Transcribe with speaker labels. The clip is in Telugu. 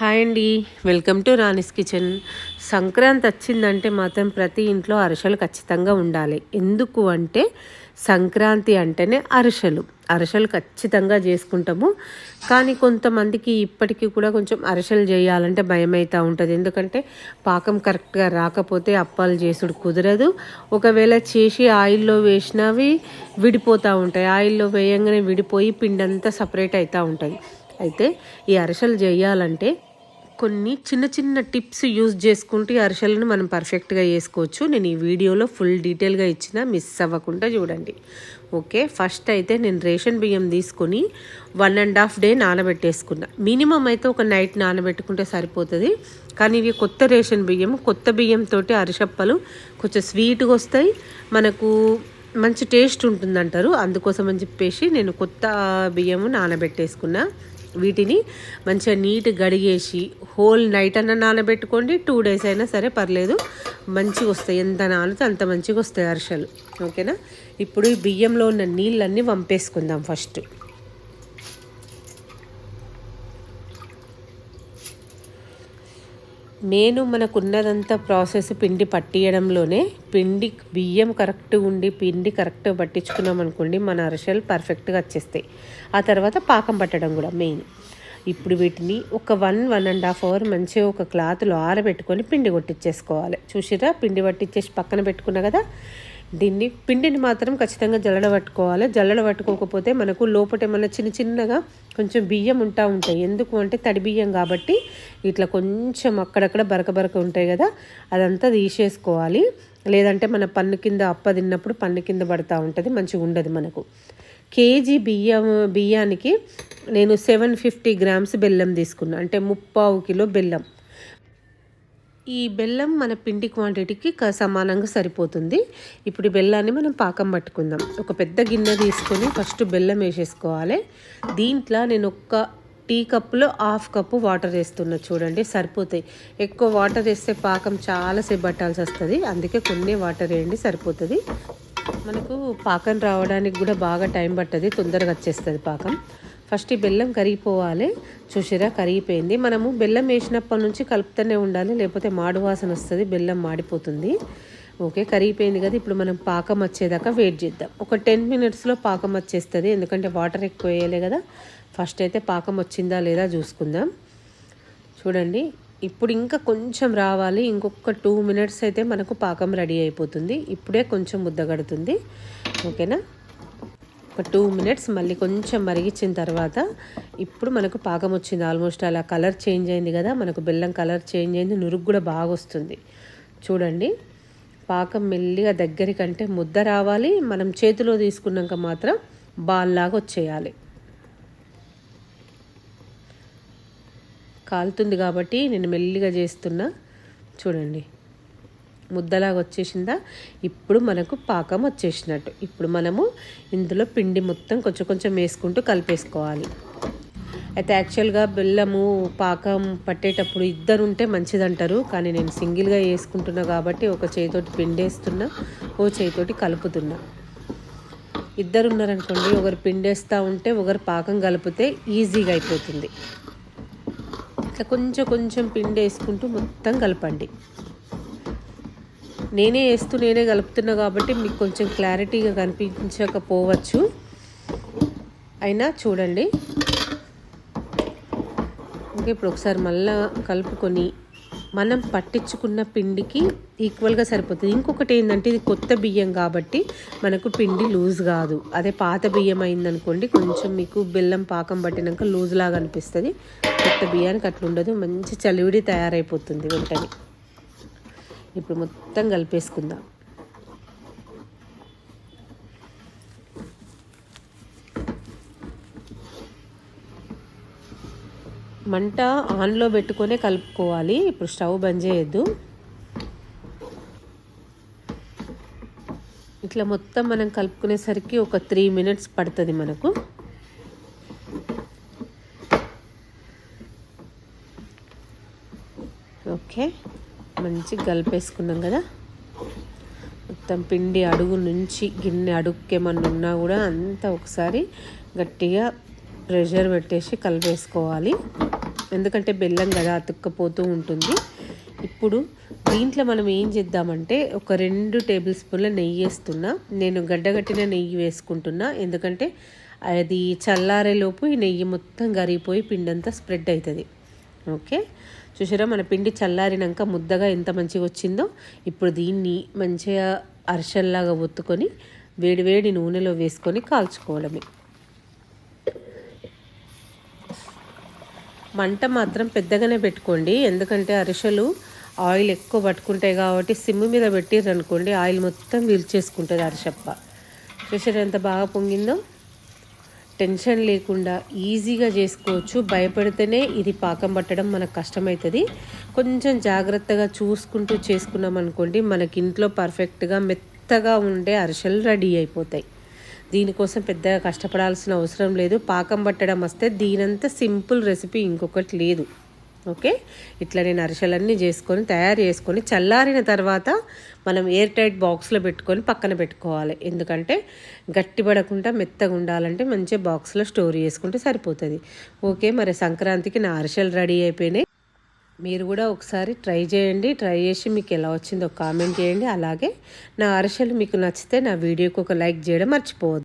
Speaker 1: హాయ్ అండి, welcome to Rani's kitchen. Sankranti వచ్చిందంటే మాత్రం ప్రతి ఇంట్లో అరిసెలు ఖచ్చితంగా ఉండాలి. ఎందుకు అంటే సంక్రాంతి అంటేనే అరిసెలు ఖచ్చితంగా చేసుకుంటాము. కానీ కొంతమందికి ఇప్పటికీ కూడా కొంచెం అరిసెలు చేయాలంటే భయం అవుతూ ఉంటుంది. ఎందుకంటే పాకం కరెక్ట్గా రాకపోతే అప్పాలు చేసుడు కుదరదు. ఒకవేళ చేసి ఆయిల్లో వేసినవి విడిపోతూ ఉంటాయి. ఆయిల్లో వేయంగానే విడిపోయి పిండి అంతా సపరేట్ అవుతూ ఉంటుంది. అయితే ఈ అరిసెలు చేయాలంటే కొన్ని చిన్న చిన్న టిప్స్ యూజ్ చేసుకుంటూ ఈ అరిసెలను మనం పర్ఫెక్ట్గా చేసుకోవచ్చు. నేను ఈ వీడియోలో ఫుల్ డీటెయిల్గా ఇచ్చిన, మిస్ అవ్వకుండా చూడండి. ఓకే, ఫస్ట్ అయితే నేను రేషన్ బియ్యం తీసుకొని 1.5 డే నానబెట్టేసుకున్నా. మినిమం అయితే ఒక నైట్ నానబెట్టుకుంటే సరిపోతుంది. కానీ ఇవి కొత్త బియ్యంతో అరిసెప్పలు కొంచెం స్వీట్గా వస్తాయి, మనకు మంచి టేస్ట్ ఉంటుందంటారు. అందుకోసం అని చెప్పేసి నేను కొత్త బియ్యము నానబెట్టేసుకున్నా. వీటిని మంచిగా నీట్ గడిగేసి హోల్ నైట్ అన్న నానబెట్టుకోండి, 2 days అయినా సరే పర్లేదు, మంచిగా వస్తాయి. ఎంత నానితే అంత మంచిగా వస్తాయి అరిసెలు. ఓకేనా, ఇప్పుడు ఈ బియ్యంలో ఉన్న నీళ్ళన్నీ వంపేసుకుందాం. ఫస్ట్ మనకున్నదంతా ప్రాసెస్ పిండి పట్టియడంలోనే. బియ్యం కరెక్ట్గా ఉండి పిండి కరెక్ట్గా పట్టించుకున్నాం అనుకోండి, మన అరిసెలు పర్ఫెక్ట్గా వచ్చేస్తాయి. ఆ తర్వాత పాకం పట్టడం కూడా మెయిన్. ఇప్పుడు వీటిని ఒక 1.5 hour మంచిగా ఒక క్లాత్లో ఆరబెట్టుకొని పిండి కొట్టించేసుకోవాలి. చూసిరా, పిండి పట్టించేసి పక్కన పెట్టుకున్నా కదా. పిండిని మాత్రం ఖచ్చితంగా జల్లెడ పట్టుకోవాలి. జల్లెడ పట్టుకోకపోతే మనకు లోపల ఏమన్నా చిన్నగా కొంచెం బియ్యం ఉంటాయి. ఎందుకు అంటే తడి బియ్యం కాబట్టి ఇట్లా కొంచెం అక్కడక్కడ బరక ఉంటాయి కదా, అదంతా తీసేసుకోవాలి. లేదంటే మన పన్ను కింద తిన్నప్పుడు పన్ను కింద పడుతూ ఉంటుంది, మంచిగా ఉండదు మనకు. కేజీ బియ్యానికి నేను 750 grams బెల్లం తీసుకున్నా, అంటే 3/4 kilo బెల్లం. ఈ బెల్లం మన పిండి క్వాంటిటీకి సమానంగా సరిపోతుంది. ఇప్పుడు ఈ బెల్లాన్ని మనం పాకం పట్టుకుందాం. ఒక పెద్ద గిన్నె తీసుకొని ఫస్ట్ బెల్లం వేసేసుకోవాలి. దీంట్లో నేను ఒక టీ కప్పులో 1/2 cup వాటర్ వేస్తున్నా. చూడండి, సరిపోతాయి. ఎక్కువ వాటర్ వేస్తే పాకం చాలాసేపు పట్టాల్సి వస్తుంది. అందుకే కొన్ని వాటర్ వేయండి, సరిపోతుంది. మనకు పాకం రావడానికి కూడా బాగా టైం పట్టదు, తొందరగా వచ్చేస్తుంది పాకం. ఫస్ట్ ఈ బెల్లం కరిగిపోవాలి. చూసిరా, కరిగిపోయింది. మనము బెల్లం వేసినప్పటి నుంచి కలుపుతూనే ఉండాలి, లేకపోతే మాడు వాసన వస్తుంది, బెల్లం మాడిపోతుంది. ఓకే, కరిగిపోయింది కదా. ఇప్పుడు మనం పాకం వచ్చేదాకా వెయిట్ చేద్దాం. ఒక 10 minutesలో పాకం వచ్చేస్తుంది, ఎందుకంటే వాటర్ ఎక్కువ వేయలే కదా. ఫస్ట్ అయితే పాకం వచ్చిందా లేదా చూసుకుందాం. చూడండి, ఇప్పుడు ఇంకా కొంచెం రావాలి. ఇంకొక 2 minutes అయితే మనకు పాకం రెడీ అయిపోతుంది. ఇప్పుడే కొంచెం ముద్దగడుతుంది. ఓకేనా, ఒక 2 minutes మళ్ళీ కొంచెం మరిగించిన తర్వాత ఇప్పుడు మనకు పాకం వచ్చింది. ఆల్మోస్ట్ అలా కలర్ చేంజ్ అయింది కదా, మనకు బెల్లం కలర్ చేంజ్ అయింది, నురుగు కూడా బాగా వస్తుంది. చూడండి, పాకం మెల్లిగా దగ్గరికంటే ముద్ద రావాలి. మనం చేతిలో తీసుకున్నాక మాత్రం బాల్ లాగా వచ్చేయాలి. కాలుతుంది కాబట్టి నేను మెల్లిగా చేస్తున్నా. చూడండి, ముద్దలాగా వచ్చేసిందా. ఇప్పుడు మనకు పాకం వచ్చేసినట్టు. ఇప్పుడు మనము ఇందులో పిండి మొత్తం కొంచెం వేసుకుంటూ కలిపేసుకోవాలి. అయితే యాక్చువల్గా బెల్లము పాకం పట్టేటప్పుడు 2 ఉంటే మంచిదంటారు, కానీ నేను సింగిల్గా వేసుకుంటున్నా కాబట్టి ఒక చేతితోటి పిండి వేస్తున్నా, ఓ చేతితోటి కలుపుతున్నా. 2 ఉన్నారనుకోండి, ఒకరు పిండి వేస్తూ ఉంటే ఒకరు పాకం కలిపితే ఈజీగా అయిపోతుంది. ఇట్లా కొంచెం పిండి వేసుకుంటూ మొత్తం కలపండి. నేనే కలుపుతున్నా కాబట్టి మీకు కొంచెం క్లారిటీగా కనిపించకపోవచ్చు, అయినా చూడండి. ఓకే, ఇప్పుడు ఒకసారి మళ్ళీ కలుపుకొని మనం పట్టించుకున్న పిండికి ఈక్వల్గా సరిపోతుంది. ఇంకొకటి ఏంటంటే, ఇది కొత్త బియ్యం కాబట్టి మనకు పిండి లూజ్ కాదు. అదే పాత బియ్యం అయిందనుకోండి, కొంచెం మీకు బెల్లం పాకం పట్టినాక లూజ్ లాగా అనిపిస్తుంది. కొత్త బియ్యానికి అట్లా ఉండదు, మంచి చలివిడి తయారైపోతుంది వెంటనే. ఇప్పుడు మొత్తం కలిపేసుకుందాం. మంట ఆన్లో పెట్టుకొనే కలుపుకోవాలి. ఇప్పుడు స్టవ్ బంద్ చేయొద్దు. ఇట్లా మొత్తం మనం కలుపుకునేసరికి ఒక 3 minutes పడుతుంది మనకు. ఓకే, మంచిగా కలిపేసుకున్నాం కదా. మొత్తం పిండి అడుగు నుంచి గిన్నె అడుగుకేమన్నా ఉన్నా కూడా అంతా ఒకసారి గట్టిగా ప్రెషర్ పెట్టేసి కలిపేసుకోవాలి. ఎందుకంటే బెల్లం కదా అతుక్కపోతూ ఉంటుంది. ఇప్పుడు దీంట్లో మనం ఏం చేద్దామంటే ఒక 2 టేబుల్ స్పూన్ల నెయ్యి వేస్తున్నా. నేను గడ్డగట్టిన నెయ్యి వేసుకుంటున్నా, ఎందుకంటే అది చల్లారేలోపు ఈ నెయ్యి మొత్తం కరిగిపోయి పిండి అంతా స్ప్రెడ్ అవుతుంది. ఓకే, చూసారా మన పిండి చల్లారినాక ముద్దగా ఎంత మంచిగా వచ్చిందో. ఇప్పుడు దీన్ని మంచిగా అరిసెల్లాగా ఒత్తుకొని వేడివేడి నూనెలో వేసుకొని కాల్చుకోవడమే. మంట మాత్రం పెద్దగానే పెట్టుకోండి, ఎందుకంటే అరిసెలు ఆయిల్ ఎక్కువ పట్టుకుంటాయి కాబట్టి సిమ్ మీద పెట్టిర్రనుకోండి ఆయిల్ మొత్తం విరిచేసుకుంటుంది అరిసెప్ప. చూసారా ఎంత బాగా పొంగిందో. టెన్షన్ లేకుండా ఈజీగా చేసుకోవచ్చు. భయపడితేనే ఇది పాకం పట్టడం మనకు కష్టమవుతుంది. కొంచెం జాగ్రత్తగా చూసుకుంటూ చేసుకున్నాం అనుకోండి మనకి ఇంట్లో పర్ఫెక్ట్గా మెత్తగా ఉండే అరిసెలు రెడీ అయిపోతాయి. దీనికోసం పెద్దగా కష్టపడాల్సిన అవసరం లేదు. పాకం పట్టడం వస్తే దీనంత సింపుల్ రెసిపీ ఇంకొకటి లేదు. ఓకే, ఇట్లా నేను అరిసెలన్నీ తయారు చేసుకొని చల్లారిన తర్వాత మనం ఎయిర్ టైట్ బాక్స్లో పెట్టుకొని పక్కన పెట్టుకోవాలి. ఎందుకంటే గట్టిపడకుండా మెత్తగా ఉండాలంటే మంచిగా బాక్స్లో స్టోర్ చేసుకుంటే సరిపోతుంది. ఓకే, మరి సంక్రాంతికి నా అరిసెలు రెడీ అయిపోయినాయి. మీరు కూడా ఒకసారి ట్రై చేయండి. ట్రై చేసి మీకు ఎలా వచ్చిందో కామెంట్ చేయండి. అలాగే నా అరిసెలు మీకు నచ్చితే నా వీడియోకి ఒక లైక్ చేయడం మర్చిపోవద్దు.